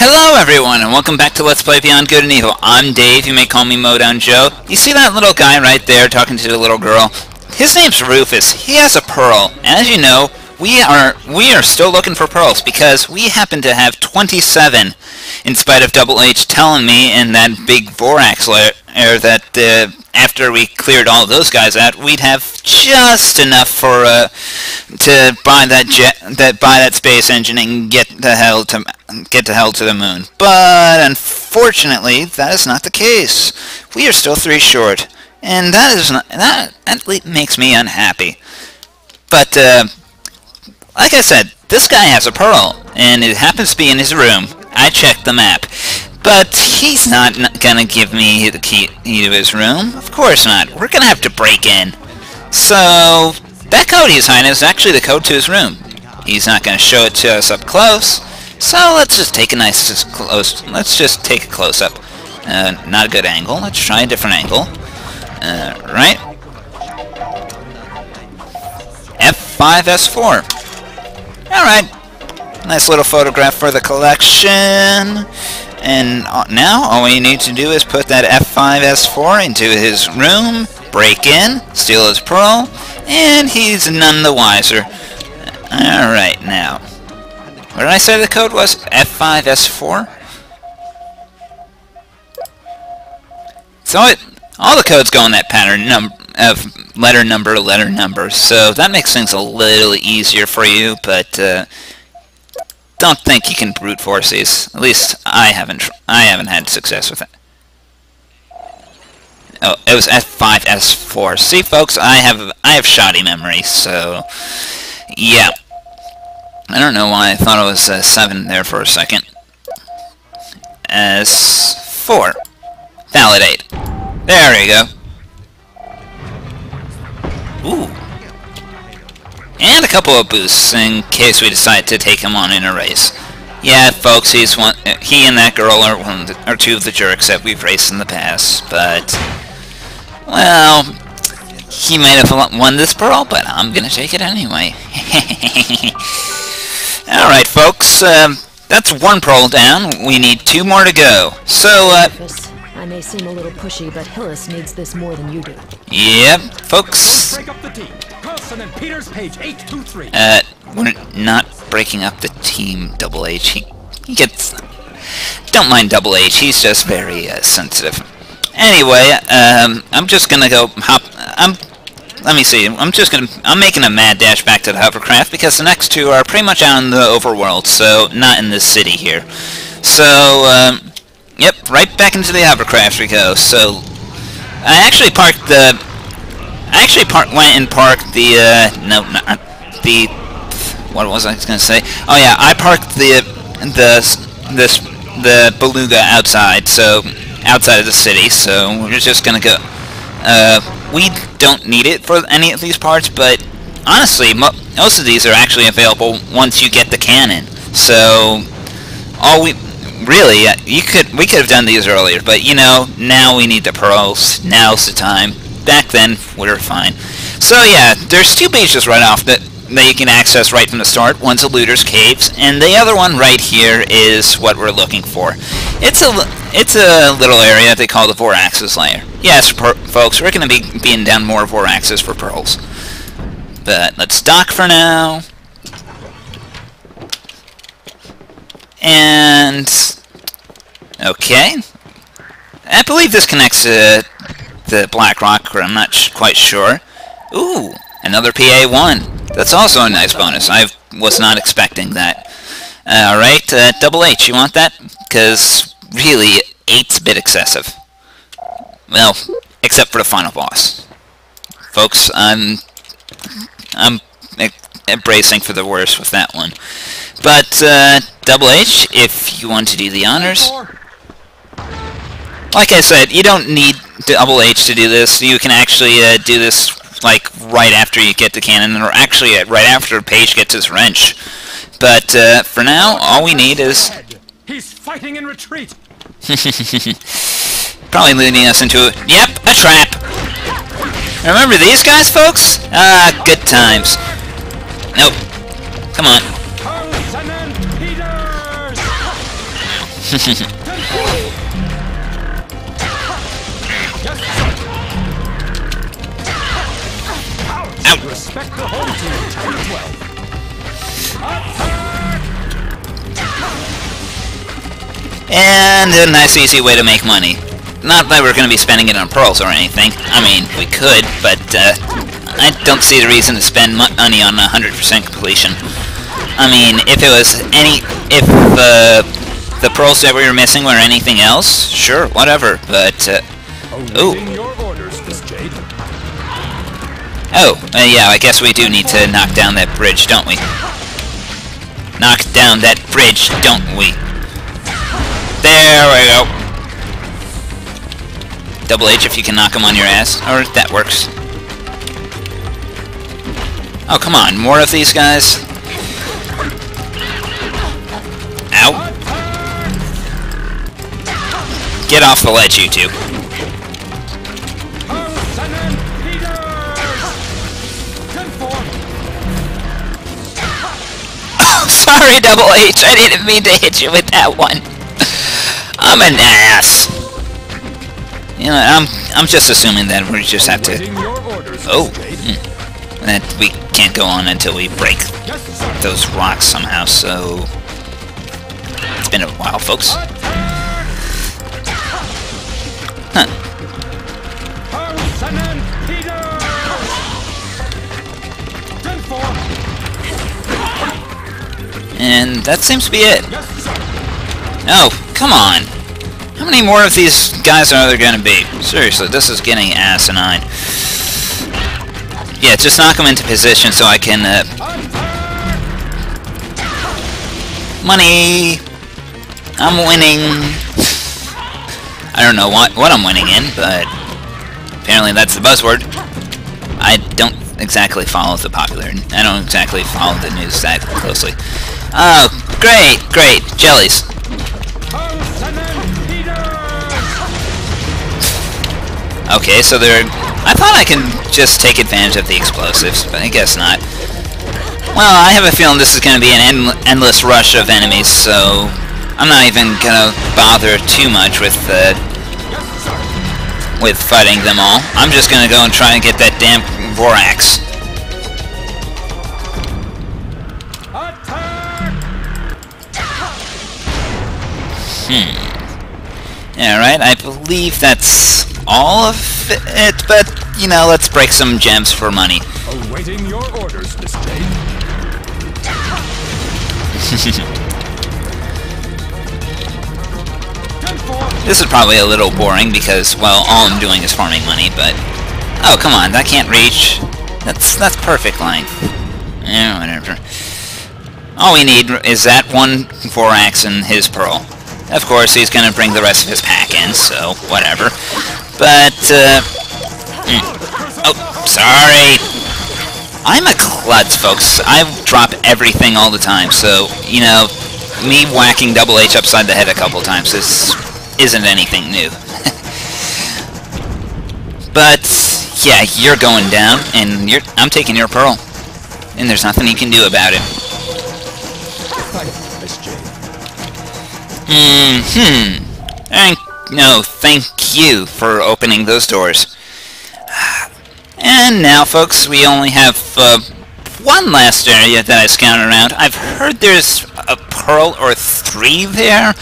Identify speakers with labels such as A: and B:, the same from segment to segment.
A: Hello everyone, and welcome back to Let's Play Beyond Good and Evil. I'm Dave, you may call me Modown Joe. You see that little guy right there talking to the little girl? His name's Rufus. He has a pearl. And as you know, we are still looking for pearls because we happen to have 27, in spite of Double H telling me in that big Vorrax lair that after we cleared all those guys out, we'd have just enough for to buy that space engine and get to hell to the moon. But unfortunately, that is not the case. We are still 3 short, and that makes me unhappy. But like I said, this guy has a pearl, and it happens to be in his room. I checked the map. But he's not gonna give me the key to his room. Of course not. We're gonna have to break in. So that code he's hiding is actually the code to his room. He's not gonna show it to us up close. So let's just take a nice close. Let's just take a close up. Not a good angle. Let's try a different angle. Right. F5S4. All right. Nice little photograph for the collection. And now, all we need to do is put that F5S4 into his room, break in, steal his pearl, and he's none the wiser. Alright, now. What did I say the code was? F5S4? So all the codes go in that pattern of letter number, so that makes things a little easier for you, but don't think you can brute force these. At least I haven't had success with it. Oh, it was F5S4. See, folks, I have shoddy memory, so yeah. I don't know why I thought it was 7 there for a second. S4. Validate. There we go. Ooh. And a couple of boosts in case we decide to take him on in a race. Yeah, folks, he and that girl are 2 of the jerks that we've raced in the past, but well, he might have won this pearl, but I'm gonna take it anyway. Alright, folks, that's 1 pearl down. We need 2 more to go. So,
B: I may seem a little pushy, but Hillis needs this more than you do.
A: Yep, folks.
C: Break up the team. Carlson and Peters, page 823.
A: We're not breaking up the team, Double H. He gets... Don't mind Double H, he's just very sensitive. Anyway, I'm just gonna go let me see, I'm making a mad dash back to the hovercraft because the next 2 are pretty much out in the overworld, so not in this city here. So, yep, right back into the hovercraft we go. So, I actually parked the... went and parked the, no, not the... What was I going to say? Oh yeah, I parked the beluga outside, so... outside of the city, so we're just going to go... we don't need it for any of these parts, but honestly, most of these are actually available once you get the cannon. So, all we... Really, we could have done these earlier, but you know, now we need the pearls. Now's the time. Back then, we were fine. So yeah, there's 2 beaches right off that you can access right from the start. One's a Looter's Caves, and the other one right here is what we're looking for. It's a little area they call the Vorrax's lair. Yes, folks, we're going to be being down more Vorraxes for pearls. But let's dock for now. And okay, I believe this connects to the Black Rock, or I'm not quite sure. Ooh, another PA1. That's also a nice bonus. I was not expecting that. Alright, Double H, you want that? Because really, 8's a bit excessive. Well, except for the final boss. Folks, I'm bracing for the worst with that one. But, Double H, if you want to do the honors. Like I said, you don't need Double H to do this. You can actually do this, like, right after you get the cannon, or actually right after Paige gets his wrench. But, for now, all we need is...
C: He's fighting in retreat!
A: Probably leading us into a trap! Remember these guys, folks? Good times. Nope. Come on. Out.
C: Respect the home team. 10-12.
A: And a nice easy way to make money. Not that we're going to be spending it on pearls or anything. I mean, we could, but I don't see the reason to spend money on 100% completion. I mean, if it was if the pearls that we were missing were anything else, sure, whatever, but, ooh. Oh, yeah, I guess we do need to knock down that bridge, don't we? Knock down that bridge, don't we? There we go. Double H if you can knock him on your ass. Or that works. Oh, come on. More of these guys? Ow. Get off the ledge, you two. Oh, sorry, Double H. I didn't mean to hit you with that one. I'm an ass. You know, I'm just assuming that we just have to... Oh. That we can't go on until we break those rocks somehow, so... It's been a while, folks. Huh. And that seems to be it. No, come on. How many more of these guys are there going to be? Seriously, this is getting asinine. Yeah, just knock them into position so I can, money! I'm winning! I don't know what I'm winning in, but apparently that's the buzzword. I don't exactly follow the popular... I don't exactly follow the news that closely. Oh, great, great, jellies. Okay, so they're... I thought I can just take advantage of the explosives, but I guess not. Well, I have a feeling this is going to be an endless rush of enemies, so I'm not even going to bother too much with fighting them all. I'm just going to go and try and get that damn Vorrax. Alright, I believe that's all of it, but, you know, let's break some gems for money.
C: Awaiting your orders, Miss Jade.
A: This is probably a little boring because, well, all I'm doing is farming money, but... Oh, come on, that can't reach. That's perfect length. Yeah, whatever. All we need is that one Vorrax and his pearl. Of course, he's gonna bring the rest of his pack in, so whatever. But, oh, sorry! I'm a klutz, folks. I drop everything all the time, so, you know, me whacking Double H upside the head a couple times isn't anything new. But, yeah, you're going down, and I'm taking your pearl. And there's nothing you can do about it. Thank you for opening those doors. And now, folks, we only have one last area that I scouted around. I've heard there's a pearl or 3 there.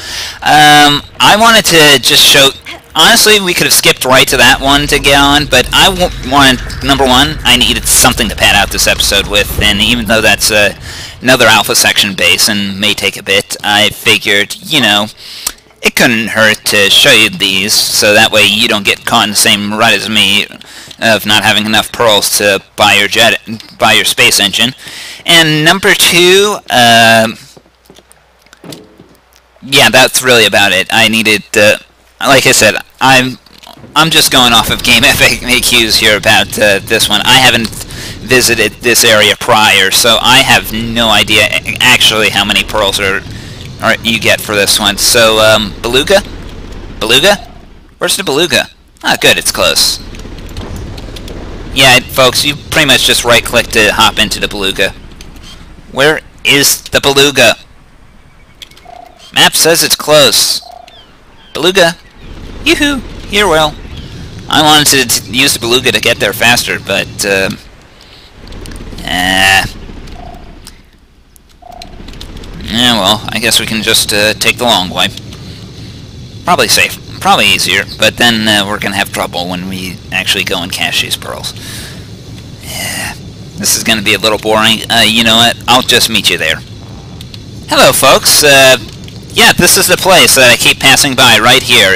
A: I wanted to just show... Honestly, we could have skipped right to that one to get on, but I wanted... Number one, I needed something to pad out this episode with, and even though that's another Alpha Section base and may take a bit, I figured, you know... It couldn't hurt to show you these, so that way you don't get caught in the same rut as me of not having enough pearls to buy your space engine. And number 2, yeah, that's really about it. I needed, like I said, I'm just going off of game FAQs here about this one. I haven't visited this area prior, so I have no idea actually how many pearls you get for this one. So, Beluga? Beluga? Where's the Beluga? Ah, good, it's close. Yeah, folks, you pretty much just right-click to hop into the Beluga. Where is the Beluga? Map says it's close. Beluga. Yoo-hoo. Here, well. I wanted to use the Beluga to get there faster, but, yeah, well, I guess we can just, take the long way. Probably safe. Probably easier, but then, we're gonna have trouble when we actually go and cache these pearls. Yeah. This is gonna be a little boring. You know what? I'll just meet you there. Hello, folks. Yeah, this is the place that I keep passing by right here.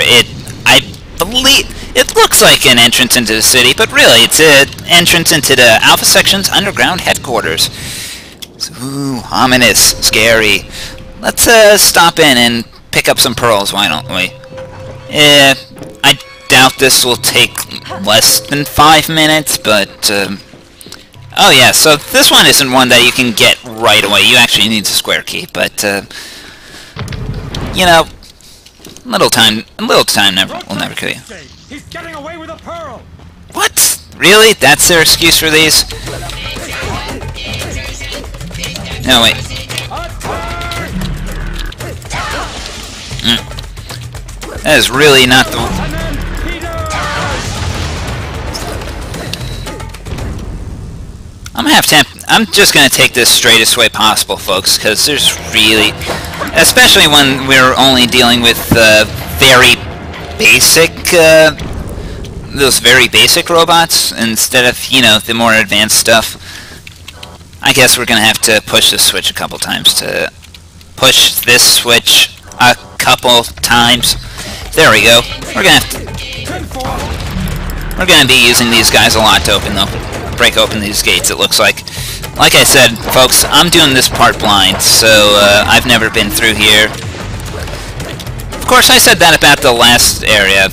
A: I believe... It looks like an entrance into the city, but really, it's an entrance into the Alpha Section's underground headquarters. Ooh, ominous, scary. Let's stop in and pick up some pearls, why don't we? I doubt this will take less than 5 minutes, but... Oh yeah, so this one isn't one that you can get right away. You actually need the square key, but, you know, a little time will never kill you.
C: He's getting away with a pearl.
A: What? Really? That's their excuse for these? No, wait. That is really not the... I'm just gonna take this straightest way possible, folks, because there's really... Especially when we're only dealing with, very basic, those very basic robots, instead of, you know, the more advanced stuff. I guess we're gonna have to push this switch a couple times to... Push this switch a couple times. There we go. We're gonna be using these guys a lot to break open these gates, it looks like. Like I said, folks, I'm doing this part blind, so I've never been through here. Of course, I said that about the last area,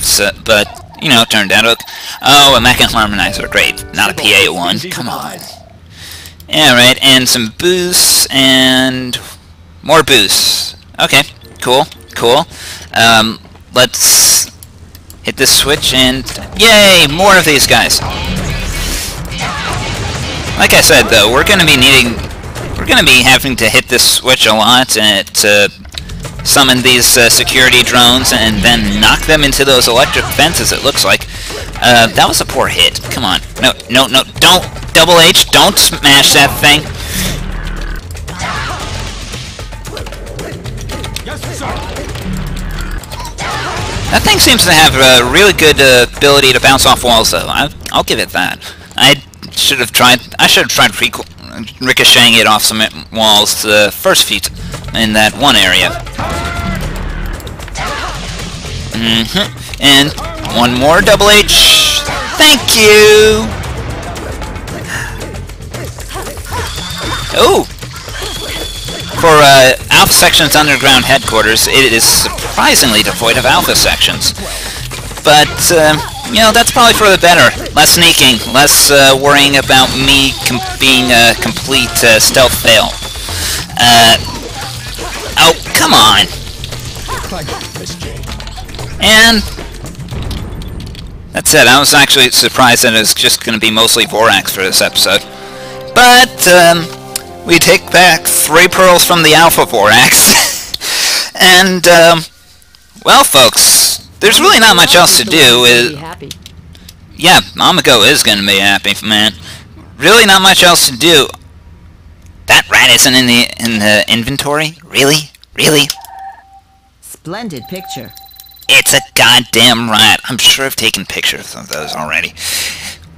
A: but, you know, it turned out okay. Oh, a Mech and Harmonizer, great. Not a PA1, come on. Yeah, right, and some boosts, and more boosts. Okay, cool, cool. Let's hit this switch, and yay, more of these guys. Like I said, though, we're gonna be having to hit this switch a lot and summon these security drones and then knock them into those electric fences, it looks like. That was a poor hit. Come on. No, no, no, don't! Double H, don't smash that thing! That thing seems to have a really good ability to bounce off walls, though. I'll give it that. I should have tried ricocheting it off some walls the first few in that one area. And one more double H. Thank you. Oh. For Alpha Section's underground headquarters, it is surprisingly devoid of Alpha Sections. But, you know, that's probably for the better. Less sneaking, less worrying about me being a complete stealth fail. Oh, come on! And that's it. I was actually surprised that it was just going to be mostly Vorrax for this episode. But, we take back 3 pearls from the Alpha Vorrax. And, well, folks, there's really not much else to do. Yeah, Mamago is gonna be happy, man. Really not much else to do. That rat isn't in the inventory? Really? Really?
D: Splendid picture.
A: It's a goddamn rat. I'm sure I've taken pictures of those already.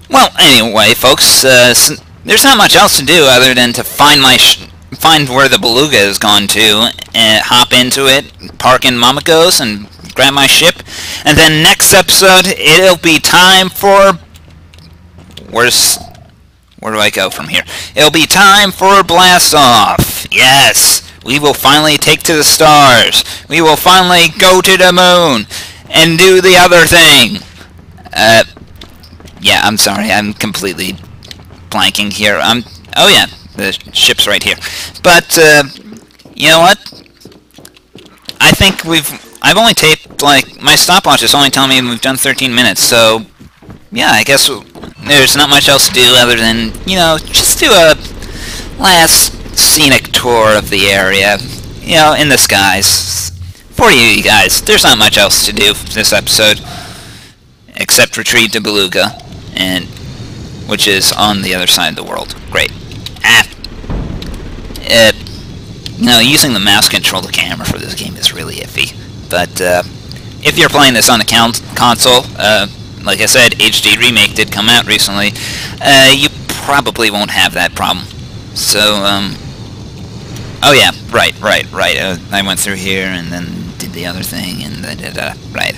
A: Well, anyway, folks, there's not much else to do other than to find where the Beluga has gone to, and hop into it, park in Mamago's, and grab my ship. And then next episode, it'll be time for... Where do I go from here? It'll be time for Blast Off! Yes! We will finally take to the stars! We will finally go to the moon! And do the other thing! Yeah, I'm sorry, I'm completely blanking here. Oh yeah, the ship's right here. But, you know what? I think I've only taped, like, my stopwatch is only telling me we've done 13 minutes, so, yeah, I guess there's not much else to do other than, you know, just do a last scenic tour of the area, you know, in the skies. for you guys, there's not much else to do for this episode, except retrieve the beluga, and which is on the other side of the world. Great. No, using the mouse control the camera for this game is really iffy. But if you're playing this on a console, like I said, HD Remake did come out recently, you probably won't have that problem. So, oh yeah, right. I went through here and then did the other thing, and right.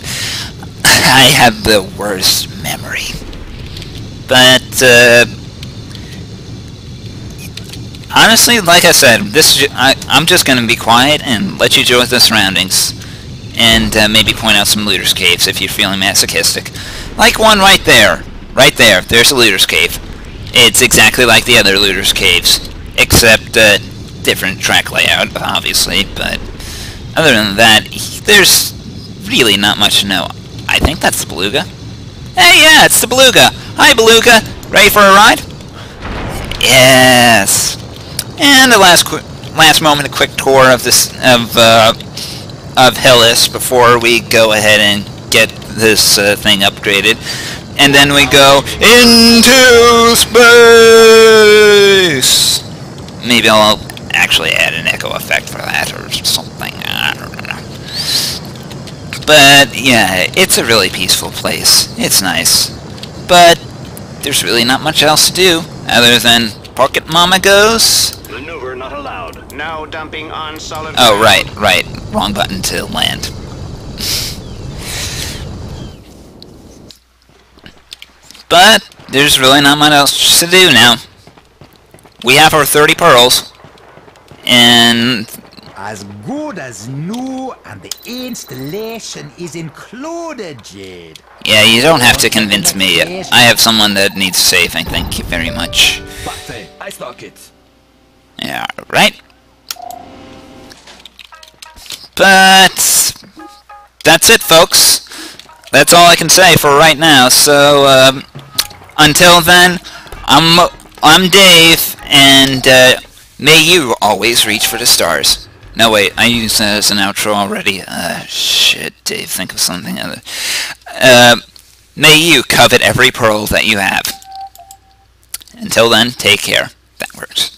A: I have the worst memory. But, honestly, like I said, I'm just going to be quiet and let you enjoy the surroundings. And maybe point out some looters' caves if you're feeling masochistic. Like one right there. Right there. There's a looters' cave. It's exactly like the other looters' caves. Except, different track layout, obviously. But other than that, there's really not much to know. I think that's the beluga. Hey, yeah, it's the beluga. Hi, beluga. Ready for a ride? Yes. And the last moment, a quick tour of this of Hillis before we go ahead and get this thing upgraded, and then we go into space. Maybe I'll actually add an echo effect for that or something. I don't know. But yeah, it's a really peaceful place. It's nice, but there's really not much else to do other than Pocket Mama goes.
E: Maneuver not allowed. Now dumping on solid.
A: Oh, right. Wrong button to land. But there's really not much else to do now. We have our 30 pearls, and
F: as good as new, and the installation is included, Jade.
A: Yeah, you don't have to convince me. I have someone that needs saving. Thank you very much.
C: I stock it.
A: Yeah, right. But that's it, folks. That's all I can say for right now. So until then, I'm Dave, and may you always reach for the stars. No, wait, I used that as an outro already. Shit, Dave, think of something other. May you covet every pearl that you have. Until then, take care. That works.